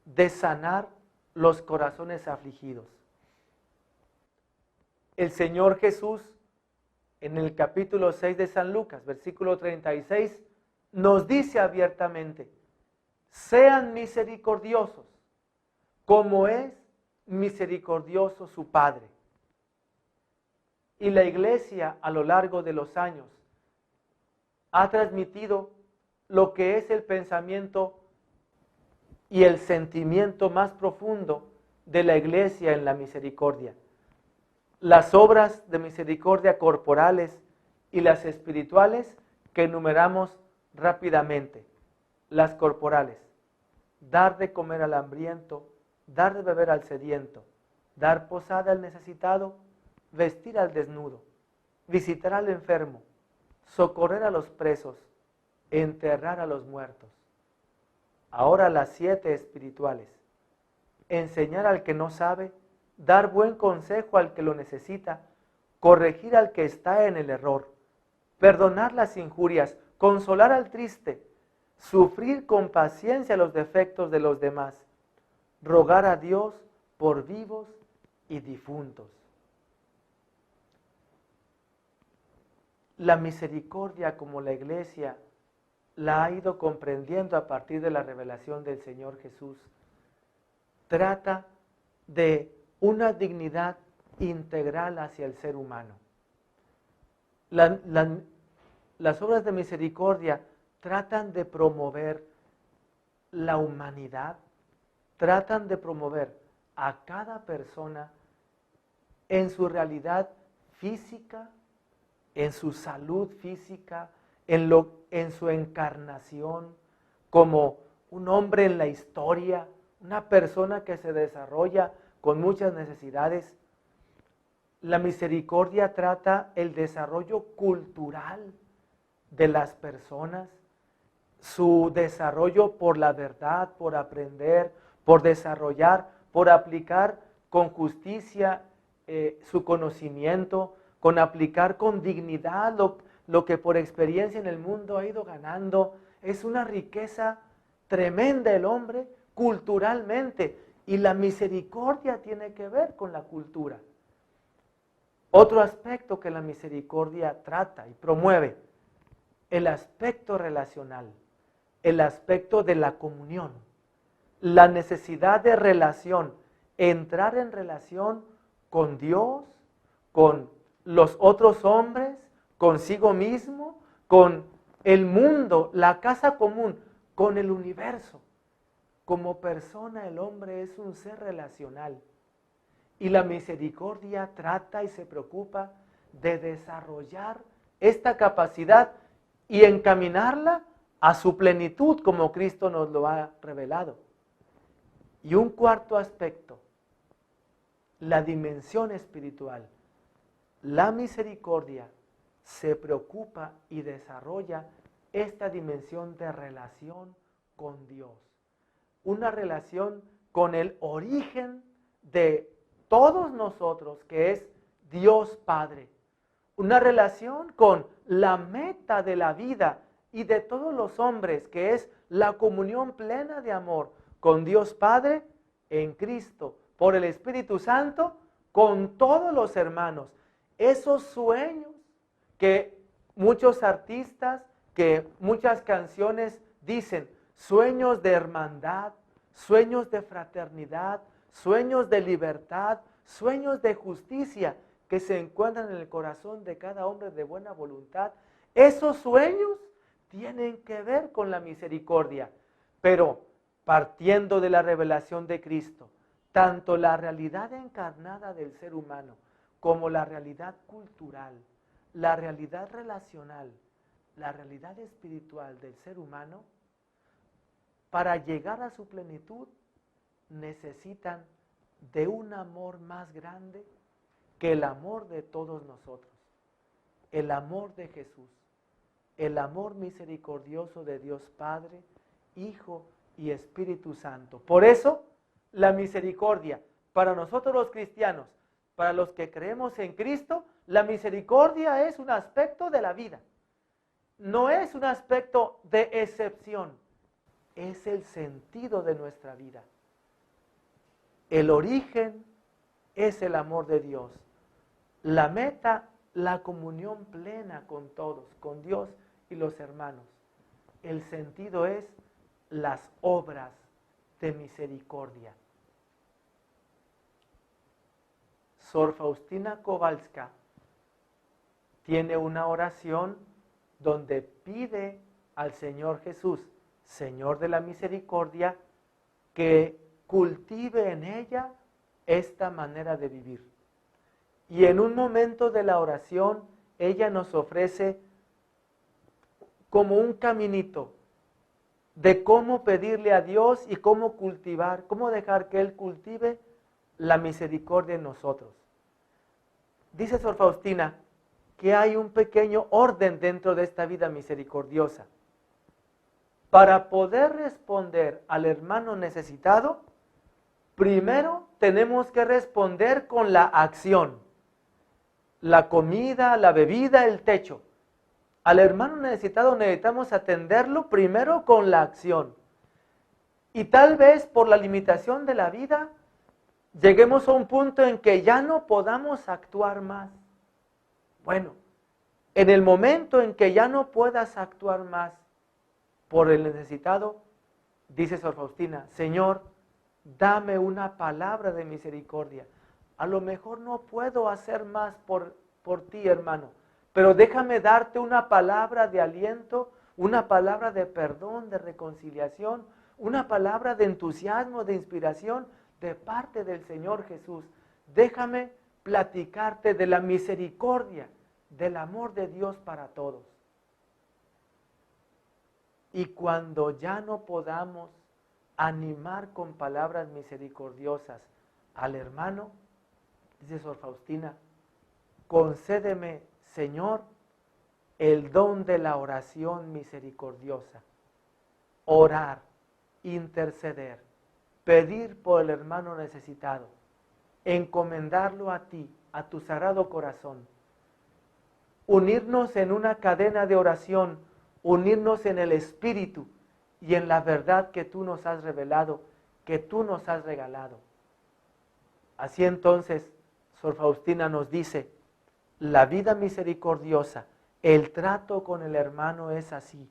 de sanar los corazones afligidos. El Señor Jesús, en el capítulo 6 de San Lucas, versículo 36, nos dice abiertamente: sean misericordiosos, como es misericordioso su Padre. Y la Iglesia, a lo largo de los años, ha transmitido lo que es el pensamiento y el sentimiento más profundo de la Iglesia en la misericordia. Las obras de misericordia corporales y las espirituales que enumeramos rápidamente. Las corporales: dar de comer al hambriento, dar de beber al sediento, dar posada al necesitado, vestir al desnudo, visitar al enfermo, socorrer a los presos, enterrar a los muertos. Ahora las 7 espirituales: enseñar al que no sabe, dar buen consejo al que lo necesita, corregir al que está en el error, perdonar las injurias, consolar al triste, sufrir con paciencia los defectos de los demás, rogar a Dios por vivos y difuntos. La misericordia, como la Iglesia la ha ido comprendiendo a partir de la revelación del Señor Jesús, trata de una dignidad integral hacia el ser humano. Las obras de misericordia tratan de promover la humanidad, tratan de promover a cada persona en su realidad física, en su salud física, en su encarnación, como un hombre en la historia, una persona que se desarrolla con muchas necesidades. La misericordia trata el desarrollo cultural de las personas, su desarrollo por la verdad, por aprender, por desarrollar, por aplicar con justicia su conocimiento, con aplicar con dignidad lo que por experiencia en el mundo ha ido ganando. Es una riqueza tremenda el hombre culturalmente, y la misericordia tiene que ver con la cultura. Otro aspecto que la misericordia trata y promueve: el aspecto relacional, el aspecto de la comunión, la necesidad de relación, entrar en relación con Dios, con los otros hombres, consigo mismo, con el mundo, la casa común, con el universo. Como persona, el hombre es un ser relacional. Y la misericordia trata y se preocupa de desarrollar esta capacidad y encaminarla a su plenitud, como Cristo nos lo ha revelado. Y un cuarto aspecto, la dimensión espiritual. La misericordia se preocupa y desarrolla esta dimensión de relación con Dios. Una relación con el origen de todos nosotros, que es Dios Padre. Una relación con la meta de la vida y de todos los hombres, que es la comunión plena de amor con Dios Padre en Cristo, por el Espíritu Santo, con todos los hermanos. Esos sueños que muchos artistas, que muchas canciones dicen, sueños de hermandad, sueños de fraternidad, sueños de libertad, sueños de justicia que se encuentran en el corazón de cada hombre de buena voluntad. Esos sueños tienen que ver con la misericordia, pero partiendo de la revelación de Cristo, tanto la realidad encarnada del ser humano como la realidad cultural, la realidad relacional, la realidad espiritual del ser humano, para llegar a su plenitud necesitan de un amor más grande que el amor de todos nosotros, el amor de Jesús, el amor misericordioso de Dios Padre, Hijo y Espíritu Santo. Por eso, la misericordia, para nosotros los cristianos, para los que creemos en Cristo, la misericordia es un aspecto de la vida. No es un aspecto de excepción, es el sentido de nuestra vida. El origen es el amor de Dios. La meta, la comunión plena con todos, con Dios y los hermanos. El sentido es las obras de misericordia. Sor Faustina Kowalska tiene una oración donde pide al Señor Jesús, Señor de la misericordia, que cultive en ella esta manera de vivir. Y en un momento de la oración, ella nos ofrece como un caminito de cómo pedirle a Dios y cómo cultivar, cómo dejar que Él cultive la misericordia en nosotros. Dice Sor Faustina que hay un pequeño orden dentro de esta vida misericordiosa. Para poder responder al hermano necesitado, primero tenemos que responder con la acción. La comida, la bebida, el techo. Al hermano necesitado necesitamos atenderlo primero con la acción. Y tal vez por la limitación de la vida, lleguemos a un punto en que ya no podamos actuar más. Bueno, en el momento en que ya no puedas actuar más por el necesitado, dice Sor Faustina, Señor, dame una palabra de misericordia. A lo mejor no puedo hacer más por ti, hermano, pero déjame darte una palabra de aliento, una palabra de perdón, de reconciliación, una palabra de entusiasmo, de inspiración de parte del Señor Jesús. Déjame platicarte de la misericordia, del amor de Dios para todos. Y cuando ya no podamos animar con palabras misericordiosas al hermano, dice Sor Faustina, concédeme, Señor, el don de la oración misericordiosa. Orar, interceder, pedir por el hermano necesitado, encomendarlo a ti, a tu sagrado corazón. Unirnos en una cadena de oración, unirnos en el Espíritu y en la verdad que tú nos has revelado, que tú nos has regalado. Así entonces, Sor Faustina nos dice, la vida misericordiosa, el trato con el hermano es así.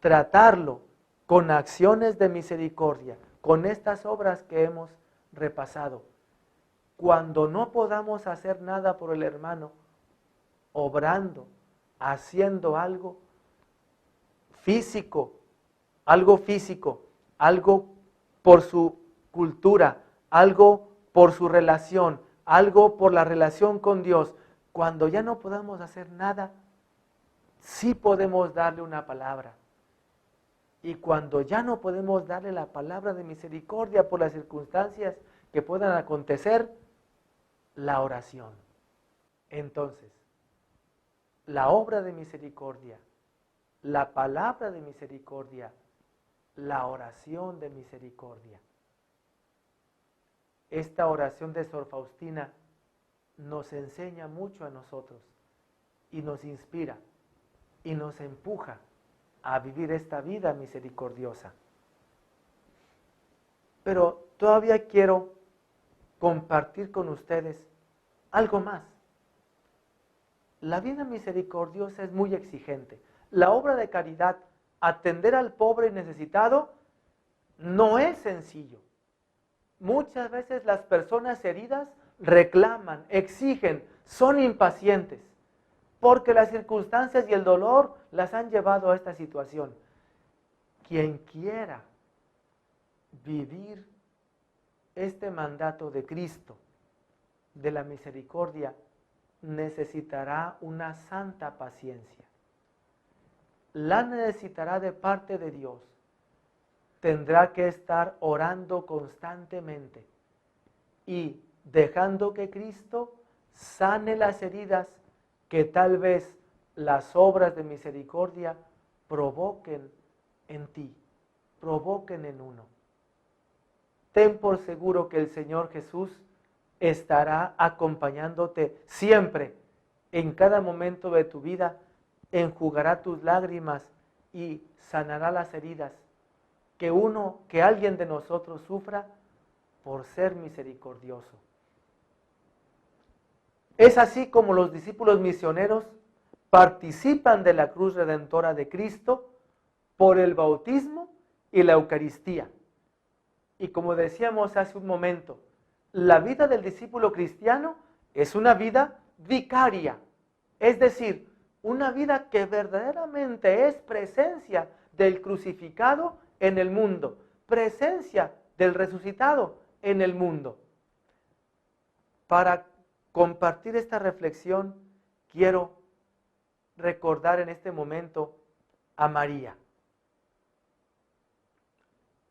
Tratarlo con acciones de misericordia, con estas obras que hemos repasado. Cuando no podamos hacer nada por el hermano, obrando, haciendo algo físico, algo por su cultura, algo por su relación, algo por la relación con Dios. Cuando ya no podamos hacer nada, sí podemos darle una palabra. Y cuando ya no podemos darle la palabra de misericordia por las circunstancias que puedan acontecer, la oración. Entonces, la obra de misericordia, la palabra de misericordia, la oración de misericordia. Esta oración de Sor Faustina nos enseña mucho a nosotros y nos inspira y nos empuja a vivir esta vida misericordiosa. Pero todavía quiero compartir con ustedes algo más. La vida misericordiosa es muy exigente. La obra de caridad atender al pobre y necesitado no es sencillo. Muchas veces las personas heridas reclaman, exigen, son impacientes, porque las circunstancias y el dolor las han llevado a esta situación. Quien quiera vivir este mandato de Cristo, de la misericordia, necesitará una santa paciencia. La necesitará de parte de Dios. Tendrá que estar orando constantemente y dejando que Cristo sane las heridas que tal vez las obras de misericordia provoquen en ti, provoquen en uno. Ten por seguro que el Señor Jesús estará acompañándote siempre, en cada momento de tu vida, enjugará tus lágrimas y sanará las heridas que alguien de nosotros sufra por ser misericordioso. Es así como los discípulos misioneros participan de la cruz redentora de Cristo por el bautismo y la Eucaristía. Y como decíamos hace un momento, la vida del discípulo cristiano es una vida vicaria, es decir, una vida que verdaderamente es presencia del crucificado en el mundo, presencia del resucitado en el mundo. Para compartir esta reflexión, quiero recordar en este momento a María,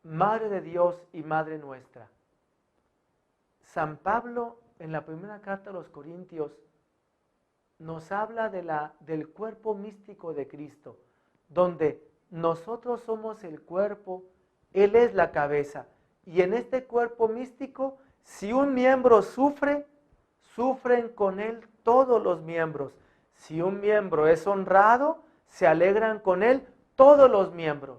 Madre de Dios y Madre nuestra. San Pablo, en la primera carta a los Corintios, nos habla del cuerpo místico de Cristo, donde nosotros somos el cuerpo, Él es la cabeza. Y en este cuerpo místico, si un miembro sufre, sufren con él todos los miembros. Si un miembro es honrado, se alegran con él todos los miembros.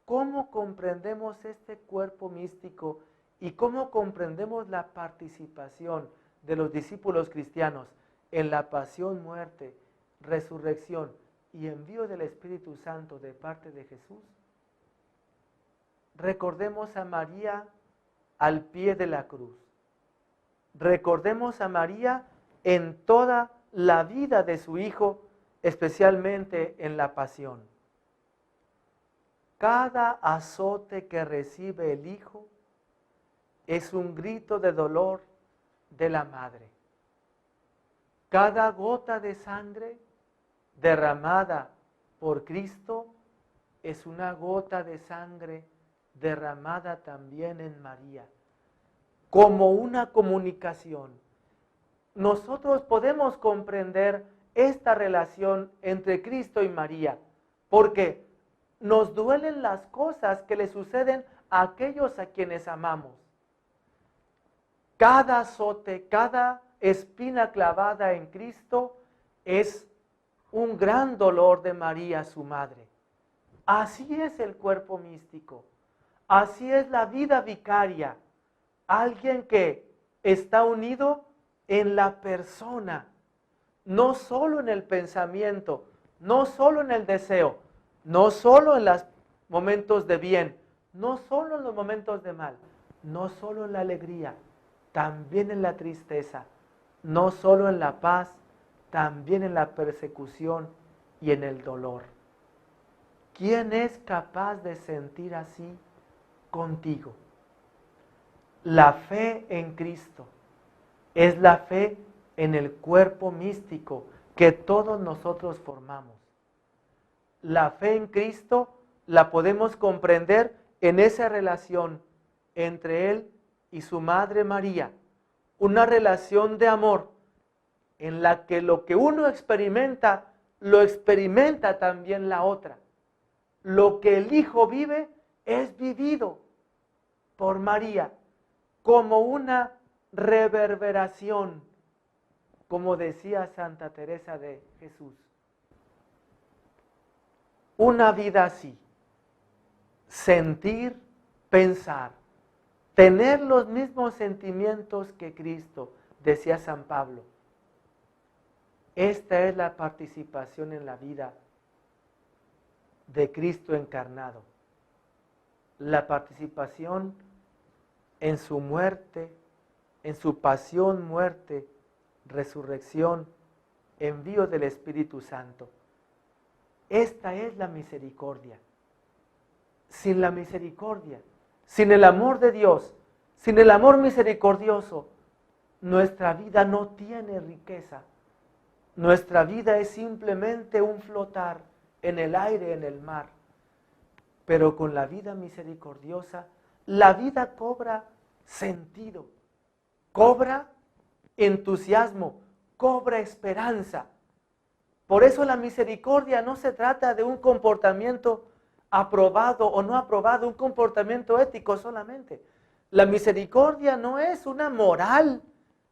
¿Cómo comprendemos este cuerpo místico y cómo comprendemos la participación de los discípulos cristianos en la pasión, muerte, resurrección y envío del Espíritu Santo de parte de Jesús? Recordemos a María al pie de la cruz. Recordemos a María en toda la vida de su Hijo, especialmente en la pasión. Cada azote que recibe el Hijo es un grito de dolor de la Madre. Cada gota de sangre derramada por Cristo es una gota de sangre derramada también en María, como una comunicación. Nosotros podemos comprender esta relación entre Cristo y María, porque nos duelen las cosas que le suceden a aquellos a quienes amamos. Cada azote, cada espina clavada en Cristo es un gran dolor de María, su madre. Así es el cuerpo místico, así es la vida vicaria. Alguien que está unido en la persona, no solo en el pensamiento, no solo en el deseo, no solo en los momentos de bien, no solo en los momentos de mal, no solo en la alegría, también en la tristeza, no solo en la paz, también en la persecución y en el dolor. ¿Quién es capaz de sentir así contigo? La fe en Cristo es la fe en el cuerpo místico que todos nosotros formamos. La fe en Cristo la podemos comprender en esa relación entre Él y su Madre María, una relación de amor en la que lo que uno experimenta, lo experimenta también la otra. Lo que el Hijo vive es vivido por María como una reverberación, como decía Santa Teresa de Jesús. Una vida así, sentir, pensar, tener los mismos sentimientos que Cristo, decía San Pablo. Esta es la participación en la vida de Cristo encarnado. La participación en su muerte, en su pasión, muerte, resurrección, envío del Espíritu Santo. Esta es la misericordia. Sin la misericordia, sin el amor de Dios, sin el amor misericordioso, nuestra vida no tiene riqueza. Nuestra vida es simplemente un flotar en el aire, en el mar. Pero con la vida misericordiosa, la vida cobra sentido, cobra entusiasmo, cobra esperanza. Por eso la misericordia no se trata de un comportamiento aprobado o no aprobado, un comportamiento ético solamente. La misericordia no es una moral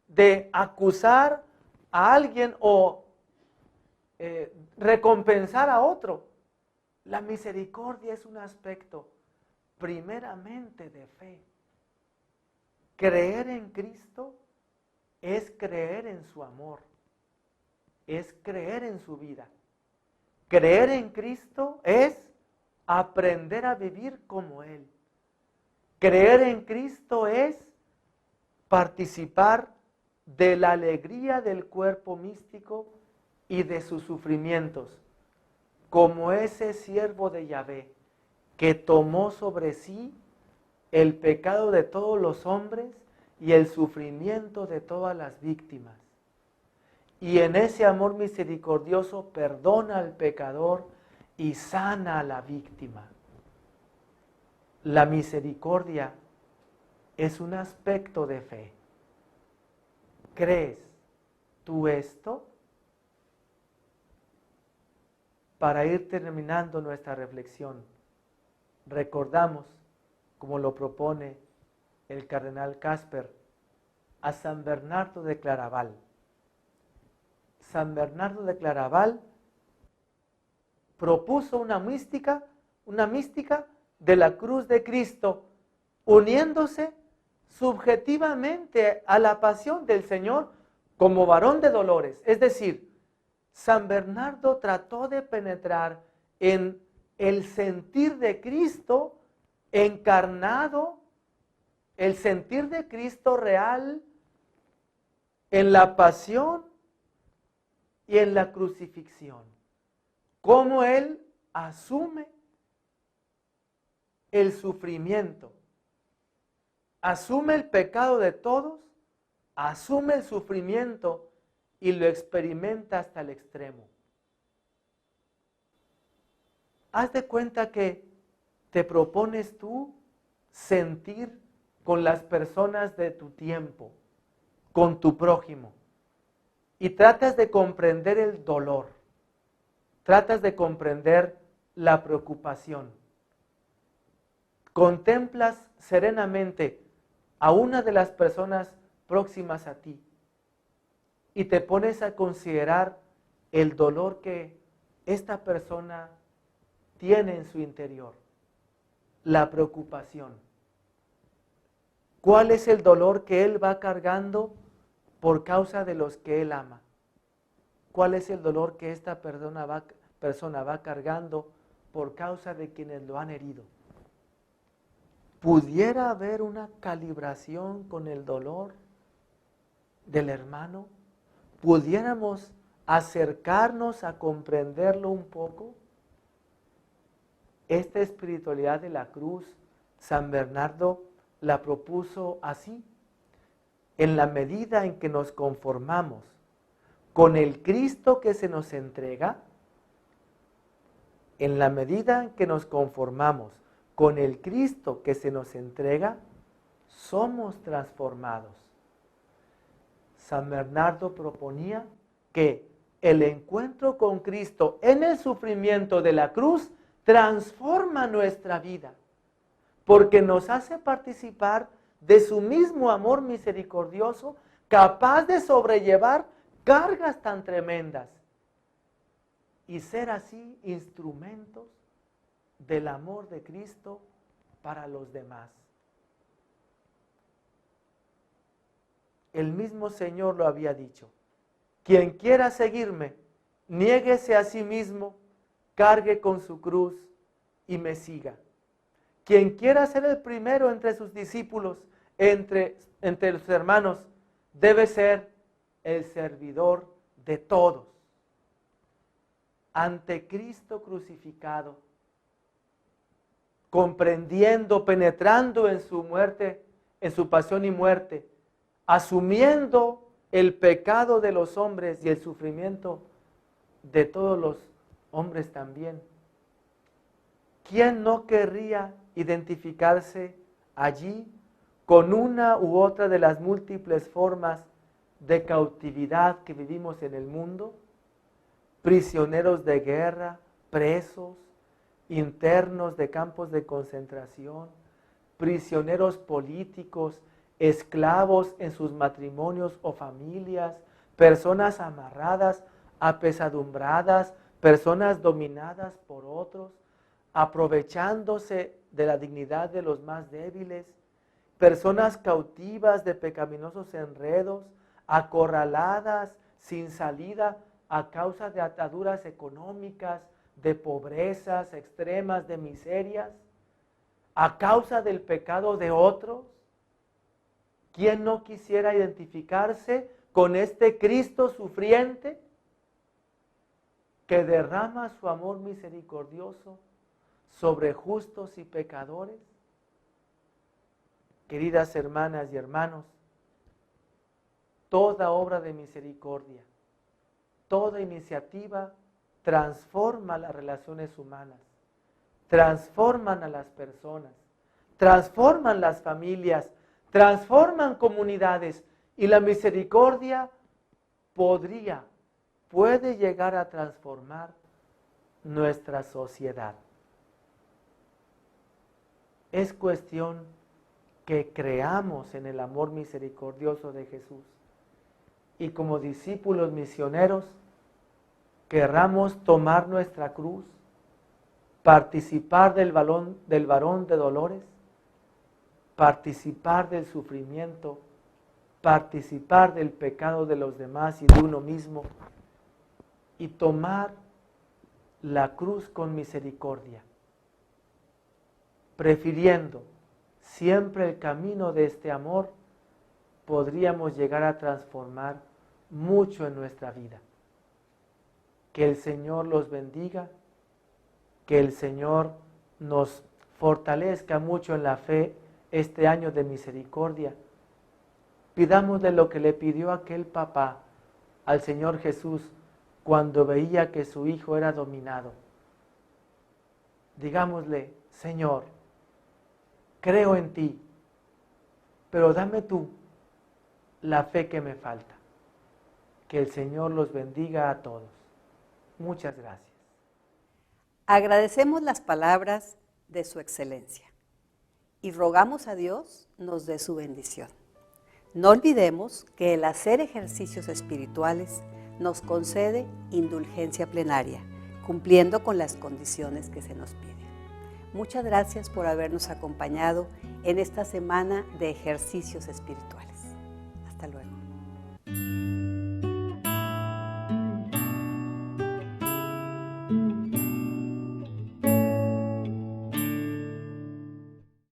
de acusar a alguien o recompensar a otro. La misericordia es un aspecto primeramente de fe. Creer en Cristo es creer en su amor, es creer en su vida. Creer en Cristo es aprender a vivir como Él. Creer en Cristo es participar de la alegría del cuerpo místico y de sus sufrimientos, como ese siervo de Yahvé que tomó sobre sí el pecado de todos los hombres y el sufrimiento de todas las víctimas. Y en ese amor misericordioso perdona al pecador y sana a la víctima. La misericordia es un aspecto de fe. ¿Crees tú esto? Para ir terminando nuestra reflexión, recordamos, como lo propone el cardenal Casper, a San Bernardo de Claraval. San Bernardo de Claraval propuso una mística de la cruz de Cristo, uniéndose subjetivamente a la pasión del Señor como varón de dolores. Es decir, San Bernardo trató de penetrar en el sentir de Cristo encarnado, el sentir de Cristo real en la pasión y en la crucifixión. Cómo Él asume el sufrimiento, asume el pecado de todos, asume el sufrimiento y lo experimenta hasta el extremo. Haz de cuenta que te propones tú sentir con las personas de tu tiempo, con tu prójimo, y tratas de comprender el dolor, tratas de comprender la preocupación. Contemplas serenamente a una de las personas próximas a ti y te pones a considerar el dolor que esta persona tiene en su interior, la preocupación. ¿Cuál es el dolor que él va cargando por causa de los que él ama? ¿Cuál es el dolor que esta persona va cargando por causa de quienes lo han herido? ¿Pudiera haber una calibración con el dolor del hermano? ¿Pudiéramos acercarnos a comprenderlo un poco? Esta espiritualidad de la cruz, San Bernardo la propuso así. En la medida en que nos conformamos con el Cristo que se nos entrega, en la medida en que nos conformamos con el Cristo que se nos entrega, somos transformados. San Bernardo proponía que el encuentro con Cristo en el sufrimiento de la cruz transforma nuestra vida, porque nos hace participar de su mismo amor misericordioso, capaz de sobrellevar cargas tan tremendas y ser así instrumentos del amor de Cristo para los demás. El mismo Señor lo había dicho: quien quiera seguirme, niéguese a sí mismo, cargue con su cruz y me siga. Quien quiera ser el primero entre sus discípulos, entre los hermanos, debe ser el servidor de todos. Ante Cristo crucificado, comprendiendo, penetrando en su muerte, en su pasión y muerte, asumiendo el pecado de los hombres y el sufrimiento de todos los hombres también. ¿Quién no querría identificarse allí con una u otra de las múltiples formas de cautividad que vivimos en el mundo? Prisioneros de guerra, presos, internos de campos de concentración, prisioneros políticos, esclavos en sus matrimonios o familias, personas amarradas, apesadumbradas, personas dominadas por otros, aprovechándose de la dignidad de los más débiles, personas cautivas de pecaminosos enredos, acorraladas sin salida a causa de ataduras económicas, de pobrezas extremas, de miserias, a causa del pecado de otros. ¿Quién no quisiera identificarse con este Cristo sufriente que derrama su amor misericordioso sobre justos y pecadores? Queridas hermanas y hermanos, toda obra de misericordia, toda iniciativa transforma las relaciones humanas, transforman a las personas, transforman las familias, transforman comunidades, y la misericordia puede llegar a transformar nuestra sociedad. Es cuestión que creamos en el amor misericordioso de Jesús y como discípulos misioneros querramos tomar nuestra cruz, participar del varón de dolores, participar del sufrimiento, participar del pecado de los demás y de uno mismo, y tomar la cruz con misericordia, prefiriendo siempre el camino de este amor, podríamos llegar a transformar mucho en nuestra vida. Que el Señor los bendiga, que el Señor nos fortalezca mucho en la fe este año de misericordia. Pidámosle lo que le pidió aquel papá al Señor Jesús cuando veía que su hijo era dominado. Digámosle: Señor, creo en ti, pero dame tú la fe que me falta. Que el Señor los bendiga a todos. Muchas gracias. Agradecemos las palabras de su excelencia y rogamos a Dios nos dé su bendición. No olvidemos que el hacer ejercicios espirituales nos concede indulgencia plenaria, cumpliendo con las condiciones que se nos piden. Muchas gracias por habernos acompañado en esta semana de ejercicios espirituales. Hasta luego.